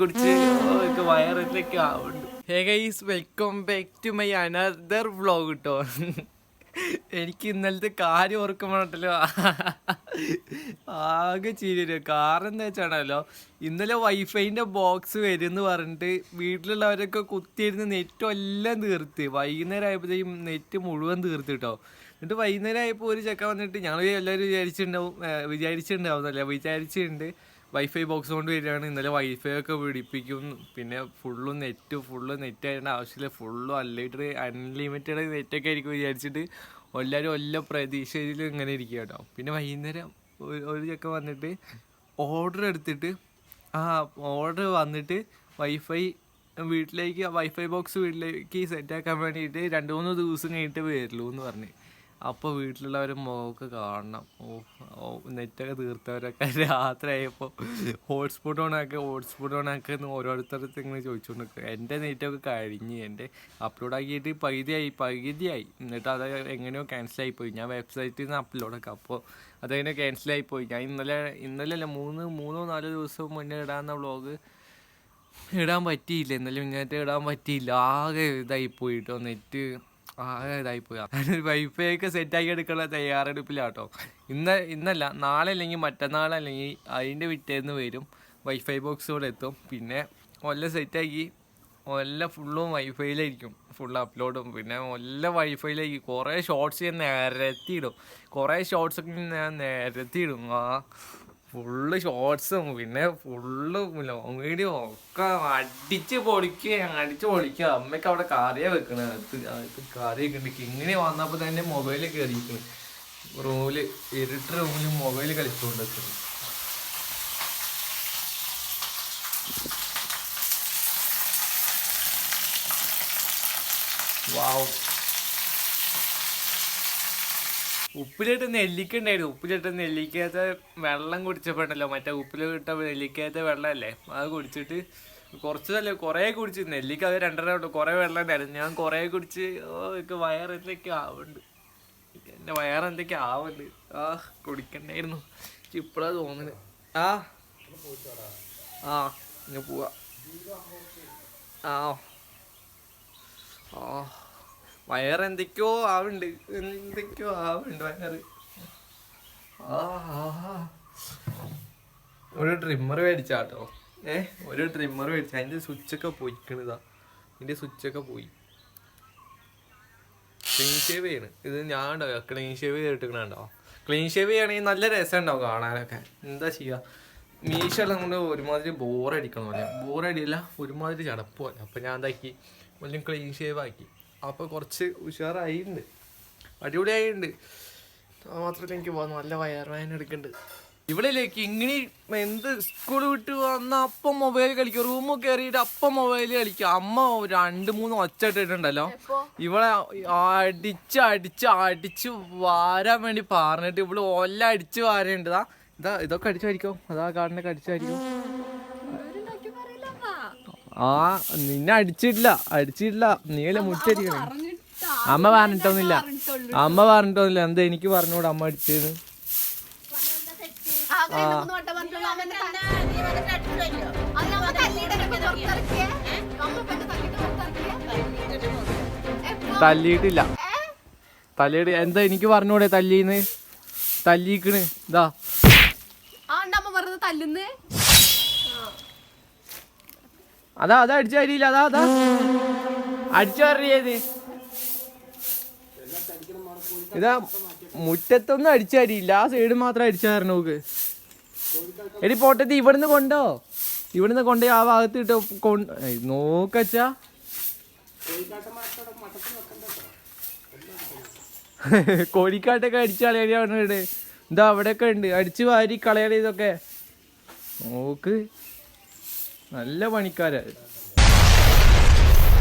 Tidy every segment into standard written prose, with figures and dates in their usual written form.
കുടിച്ച് വയറിലേക്ക് ആവുന്നുണ്ട്. Hey guys, welcome back to my another vlog കേട്ടോ. എനിക്ക് ഇന്നലത്തെ കാര്യം ഓർക്കുമ്പോഴല്ലോ ആകെ ചിരിരും. കാരണം എന്താ വെച്ചാണല്ലോ, ഇന്നലെ വൈഫൈൻ്റെ ബോക്സ് വരും എന്ന് പറഞ്ഞിട്ട് വീട്ടിലുള്ളവരൊക്കെ കുത്തിയിരുന്ന് നെറ്റും എല്ലാം തീർത്ത് വൈകുന്നേരം ആയപ്പോഴത്തേക്കും നെറ്റ് മുഴുവൻ തീർത്ത് കേട്ടോ. എന്നിട്ട് വൈകുന്നേരം ആയപ്പോൾ ഒരു ചെക്ക വന്നിട്ട് ഞങ്ങൾ എല്ലാവരും വിചാരിച്ചിട്ടുണ്ട് വൈഫൈ ബോക്സ് കൊണ്ട് വരികയാണ്, ഇന്നലെ വൈഫൈ ഒക്കെ പിടിപ്പിക്കും, പിന്നെ ഫുള്ള് നെറ്റ് ആയതിൻ്റെ ആവശ്യമില്ല, ഫുള്ളും അൺലിമിറ്റഡ് നെറ്റൊക്കെ ആയിരിക്കും വിചാരിച്ചിട്ട് എല്ലാവരും എല്ലാ പ്രതീക്ഷയിലും ഇങ്ങനെ ഇരിക്കുക കേട്ടോ. പിന്നെ വൈകുന്നേരം ഒരു ചെക്ക വന്നിട്ട് ഓർഡർ എടുത്തിട്ട് ഓർഡർ വന്നിട്ട് വൈഫൈ ബോക്സ് വീട്ടിലേക്ക് സെറ്റാക്കാൻ വേണ്ടിയിട്ട് 2-3 ദിവസം കഴിഞ്ഞിട്ട് വരുള്ളൂ എന്ന് പറഞ്ഞ്. അപ്പോൾ വീട്ടിലുള്ളവരെ മുഖമൊക്കെ കാണണം. നെറ്റൊക്കെ തീർത്തവരൊക്കെ രാത്രി ആയപ്പോൾ ഹോട്ട്സ്പോട്ട് ഓണാക്കുക എന്ന് ഓരോരുത്തരത്ത് ഇങ്ങനെ ചോദിച്ചുകൊണ്ട് നിൽക്കുക. എൻ്റെ നെറ്റൊക്കെ കഴിഞ്ഞ് എൻ്റെ അപ്ലോഡ് ആക്കിയിട്ട് പകുതിയായി. എന്നിട്ട് അത് എങ്ങനെയോ ക്യാൻസലായിപ്പോയി. ഞാൻ വെബ്സൈറ്റിൽ നിന്ന് അപ്ലോഡൊക്കെ, അപ്പോൾ അതെങ്ങനെ ക്യാൻസലായിപ്പോയി. ഞാൻ ഇന്നലെ 3-4 ദിവസം മുന്നേ ഇടാവുന്ന വ്ളോഗ് ഇടാൻ പറ്റിയില്ല. ഇന്നലെ മുന്നേറ്റം ഇടാൻ പറ്റിയില്ല. ആകെ ഇതായിപ്പോയി കേട്ടോ, നെറ്റ് ആകെ ഇതായിപ്പോയി. വൈഫൈ ഒക്കെ സെറ്റാക്കി എടുക്കാനുള്ള തയ്യാറെടുപ്പിലാട്ടോ. ഇന്നല്ല, നാളെ അല്ലെങ്കിൽ മറ്റന്നാളല്ലെങ്കിൽ അതിൻ്റെ പിറ്റേന്ന് വരും വൈഫൈ ബോക്സ് കൂടെ എത്തും. പിന്നെ സെറ്റാക്കി ഫുള്ളും വൈഫൈയിലായിരിക്കും, ഫുൾ അപ്ലോഡും. പിന്നെ വൈഫൈയിലേക്ക് കുറേ ഷോർട്സ് ഞാൻ നിരത്തിയിടും. ഫുള്ള് ഷോർട്സും പിന്നെ ഫുള്ള് ലോങ് വീഡിയോ ഒക്കെ അടിച്ച് പൊളിക്കുക. അമ്മയ്ക്ക് അവിടെ കറിയാണ് വെക്കണത്, കറി വെക്കുന്നുണ്ട്. ഇങ്ങനെ വന്നപ്പോൾ തന്നെ മൊബൈലിൽ കയറിയിരിക്കുന്നു. ഇരുട്ട് റൂമിൽ മൊബൈൽ കളിച്ചുകൊണ്ട് വെക്കുന്നു. വാവ്, ഉപ്പിലിട്ട് നെല്ലിക്ക ഉണ്ടായിരുന്നു. ഉപ്പിലിട്ട് നെല്ലിക്കകത്തെ വെള്ളം കുടിച്ചപ്പോണ്ടല്ലോ, മറ്റേ ഉപ്പിലിട്ട നെല്ലിക്കകത്തെ വെള്ളമല്ലേ, അത് കുടിച്ചിട്ട് കുറേ കുടിച്ച്. നെല്ലിക്ക അത് 2.5 ഉണ്ട്, കുറേ വെള്ളം ഉണ്ടായിരുന്നു. ഞാൻ കുറേ കുടിച്ച് എനിക്ക് വയറെന്തൊക്കെ ആവുന്നുണ്ട്, എൻ്റെ വയറെന്തൊക്കെ ആവുന്നുണ്ട്. കുടിക്കണ്ടായിരുന്നു, ഇപ്പോഴാ തോന്നുന്നത്. ഇങ്ങനെ പോവാ. വയറെന്തൊക്കെയോ ആവുന്നുണ്ട് വയറ്. ഒരു ട്രിമ്മർ മേടിച്ചാട്ടോ. ഒരു ട്രിമ്മർ മേടിച്ച, അതിൻ്റെ സ്വിച്ചൊക്കെ പോയിക്കണതാ. ഇതിൻ്റെ സ്വിച്ചൊക്കെ പോയി. ക്ലീൻ ഷേവ് ചെയ്യണം. ഇത് ഞാൻ ക്ലീൻ ഷേവ് ചെയ്തിട്ടിക്കണോ. ക്ലീൻ ഷേവ് ചെയ്യണമെങ്കിൽ നല്ല രസം ഉണ്ടാവും കാണാനൊക്കെ. എന്താ ചെയ്യുക, മീശെല്ലാം കൊണ്ട് ഒരുമാതിരി ബോറടിയല്ല, ഒരുമാതിരി ചടപ്പുമല്ല. അപ്പം ഞാൻ എന്താക്കി, വലിയ ക്ലീൻ ഷേവ് ആക്കി. അപ്പോൾ കുറച്ച് ഉഷാറായിട്ടുണ്ട്, അടിപൊളിയായിട്ടുണ്ട്. മാത്രമല്ല എനിക്ക് നല്ല വയറുവേദന എടുക്കുന്നുണ്ട്. ഇവിടെയിലേക്ക് ഇങ്ങനെ എന്ത് സ്കൂൾ വിട്ട് വന്നാൽ അപ്പം മൊബൈൽ കളിക്കും, റൂമിൽ കയറിയിട്ട് അപ്പം മൊബൈൽ കളിക്കും. അമ്മ 2-3 ഒച്ച ഇട്ടിട്ടുണ്ടല്ലോ, ഇവിടെ അടിച്ച് വാരാൻ വേണ്ടി പറഞ്ഞിട്ട് ഇവിടെ അടിച്ച് വാരുന്നുണ്ട്. ഇതൊക്കെ അടിച്ചു വാരിക്കും, അതാ കാണുന്നൊക്കെ അടിച്ചു വാരിക്കും. നിന്നെ അടിച്ചിട്ടില്ല, നീല മുറ്റടിക്കണേ. അമ്മ പറഞ്ഞിട്ടൊന്നുമില്ല. എന്താ എനിക്ക് പറഞ്ഞൂടെ അമ്മ അടിച്ചത്. തല്ലിയിട്ടില്ല. എന്താ എനിക്ക് പറഞ്ഞൂടെ തല്ലിക്കണ്. ഇതാ അതാ അടിച്ചു വരില്ല. അതാ അടിച്ചു വരിയത്. ഇതാ മുറ്റത്തൊന്നും അടിച്ചു വരില്ല, ആ സൈഡ് മാത്രം അടിച്ചു തരണം നോക്ക്. എടി പോട്ടത്തി ഇവിടുന്ന് കൊണ്ടോ ആ ഭാഗത്ത് ഇട്ടോ നോക്കച്ചാ. കോഴിക്കാട്ടൊക്കെ അടിച്ചു കളയാനാണ്. ഇതാ അവിടെയൊക്കെ ഉണ്ട്, അടിച്ചു വാരി കളയാൻ. ഇതൊക്കെ നോക്ക്, നല്ല പണിക്കാരാ.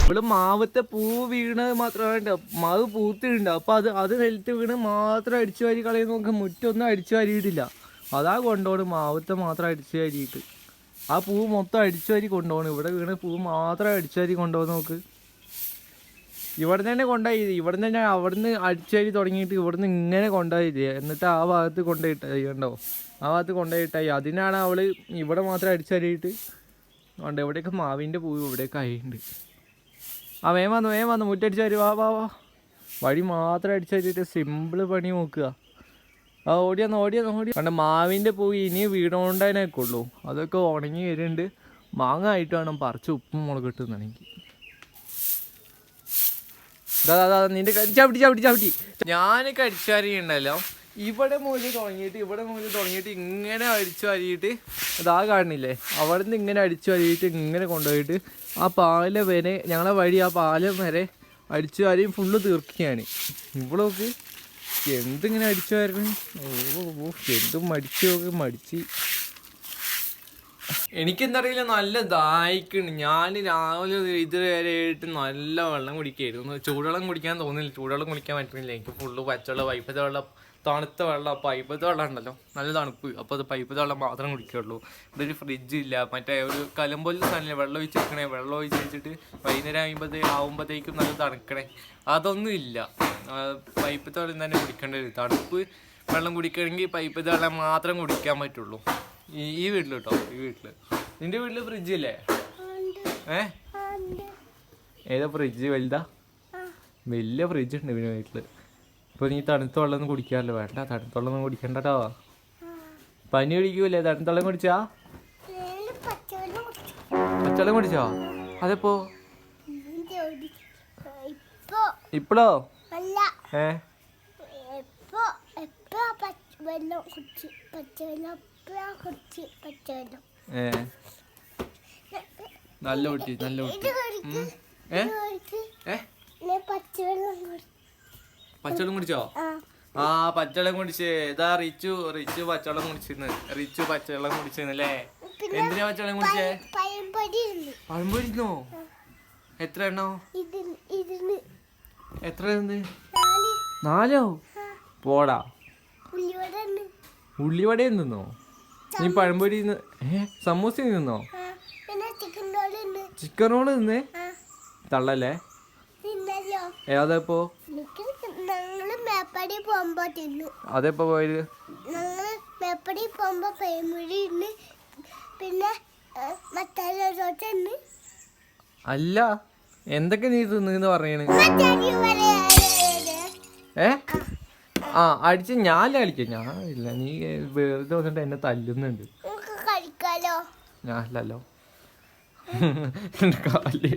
ഇവിടെ മാവത്തെ പൂ വീണത് മാത്രമേ മാവ് പൂത്തിട്ടുണ്ട്. അപ്പൊ അത് നിലത്ത് വീണ് മാത്രം അടിച്ചു വാരി കളയുന്ന നോക്ക്. മുറ്റൊന്നും അടിച്ചു വാരിയിട്ടില്ല, അതാ കൊണ്ടുപോകണം. മാവത്തെ മാത്രം അടിച്ചു വാരിയിട്ട് ആ പൂ മൊത്തം അടിച്ചു വാരി കൊണ്ടുപോകണം. ഇവിടെ വീണ് പൂ മാത്രം അടിച്ചു വാരി കൊണ്ടുപോകുന്ന നോക്ക്. ഇവിടെ തന്നെ അവിടുന്ന് അടിച്ചു വാരി തുടങ്ങിയിട്ട് ഇവിടുന്ന് ഇങ്ങനെ കൊണ്ടുപോയില്ലേ, എന്നിട്ട് ആ ഭാഗത്ത് കൊണ്ടുപോയിട്ടായി. കണ്ടോ, ആ ഭാഗത്ത് കൊണ്ടുപോയിട്ടായി. അതിനാണ് അവള് ഇവിടെ മാത്രം അടിച്ചു വാരിയിട്ട് അതുകൊണ്ട് എവിടെയൊക്കെ മാവിൻ്റെ പൂവ് ഇവിടെയൊക്കെ ആയിട്ടുണ്ട്. ആ വേഗം വന്നു മുറ്റടിച്ച് വരും. വാ വഴി മാത്രം അടിച്ചു വരിട്ട് സിമ്പിൾ പണി നോക്കുക. ആ ഓടിയാന്ന് കണ്ട മാവിൻ്റെ പൂവ് ഇനി വീണോണ്ടതിനൊക്കെ ഉള്ളൂ. അതൊക്കെ ഉണങ്ങി വരുന്നുണ്ട്. മാങ്ങ ആയിട്ട് വേണം പറിച്ച് ഉപ്പും മുളക് ഇട്ടുന്നെങ്കിൽ. നിന്റെ ചവിട്ടി ഞാൻ കടിച്ചാരിയുണ്ടല്ലോ. ഇവിടെ മുതൽ തുടങ്ങിയിട്ട് ഇങ്ങനെ അടിച്ചു വരിയിട്ട് ഇതാ കാണില്ലേ, അവിടെ നിന്ന് ഇങ്ങനെ അടിച്ചു വരിയിട്ട് ഇങ്ങനെ കൊണ്ടുപോയിട്ട് ആ പാലം വരെ ഞങ്ങളെ വഴി ആ പാലം വരെ അടിച്ചു വരിയും ഫുള്ള് തീർക്കുകയാണ്. ഇവിടെയൊക്കെ എന്തിങ്ങനെ അടിച്ചു വരുന്നു. എന്തും മടിച്ച് എനിക്കെന്തറിയില്ല, നല്ല ദാഹിക്കുന്നുണ്ട്. ഞാൻ രാവിലെ ഇതുവരെയായിട്ട് നല്ല വെള്ളം കുടിക്കായിരുന്നു. ചൂടുവെള്ളം കുടിക്കാൻ തോന്നില്ല, ചൂടുവെള്ളം കുടിക്കാൻ പറ്റുന്നില്ല. എനിക്ക് ഫുള്ള് പച്ചവെള്ളം, പൈപ്പത്തെ വെള്ളം, തണുത്ത വെള്ളം. പൈപ്പത്തെ വെള്ളം ഉണ്ടല്ലോ നല്ല തണുപ്പ്, അപ്പോൾ അത് പൈപ്പത്തെ വെള്ളം മാത്രം കുടിക്കുള്ളൂ. ഇവിടെ ഒരു ഫ്രിഡ്ജ് ഇല്ല, മറ്റേ ഒരു കലമ്പോല സാധനമില്ല, വെള്ളം ഒഴിച്ച് വെക്കണേ. വെള്ളം ഒഴിച്ച് വെച്ചിട്ട് വൈകുന്നേരം ആകുമ്പോഴത്തേക്കും നല്ല തണുക്കണേ. അതൊന്നും ഇല്ല. പൈപ്പത്തെ വെള്ളം തന്നെ കുടിക്കേണ്ടി വരും. തണുപ്പ് വെള്ളം കുടിക്കണമെങ്കിൽ പൈപ്പത്തെ വെള്ളം മാത്രം കുടിക്കാൻ പറ്റുള്ളൂ. ഈ വീട്ടിൽ കേട്ടോ, ഈ വീട്ടിൽ. നിന്റെ വീട്ടിൽ ഫ്രിഡ്ജ് ഇല്ലേ? ഏതാ ഫ്രിഡ്ജ്? വലുതാ? വലിയ ഫ്രിഡ്ജ് ഉണ്ട് പിന്നെ വീട്ടിൽ. ഇപ്പോൾ നീ തണുത്ത വെള്ളം ഒന്നും കുടിക്കാമല്ലോ. വേണ്ട, തണുത്ത വെള്ളം ഒന്നും കുടിക്കണ്ടോ. പനി പിടിക്കൂലേ തണുത്ത വെള്ളം കുടിച്ചാ? പച്ചവെള്ളം കുടിച്ചോ? അതെപ്പോ? ഇപ്പളോ? നല്ല കുട്ടി. പച്ചവെള്ളം കുടിച്ചോ? ആ പച്ചവെള്ളം കുടിച്ച്. ഇതാ റിച്ചു പച്ചവെള്ളം കുടിച്ചിരുന്നു. പച്ചവെള്ളം കുടിച്ചിരുന്നല്ലേ? എന്തിനാ പച്ചവെള്ളം കുടിച്ചേ? പഴംപൊരിന്നോ? എത്ര എണ്ണോ? എത്ര? 4? പോടാ, ഉള്ളിവട നിന്നോ നീ? പഴംപൊരി സമൂസ നിന്നോ? ചിക്കൻ റോള് നിന്നേ? തള്ളല്ലേ? ഏതാപ്പോ? അതെപ്പോ പോയത്? അല്ല, എന്തൊക്കെ നീ തിന്ന് പറയണ്? അടിച്ച് ഞാനല്ല കളിക്കാം. ഞാനില്ല, നീ വെറുതെ വന്നിട്ട് എന്നെ തല്ലുന്നുണ്ട്. ഞാനല്ലോ കാല്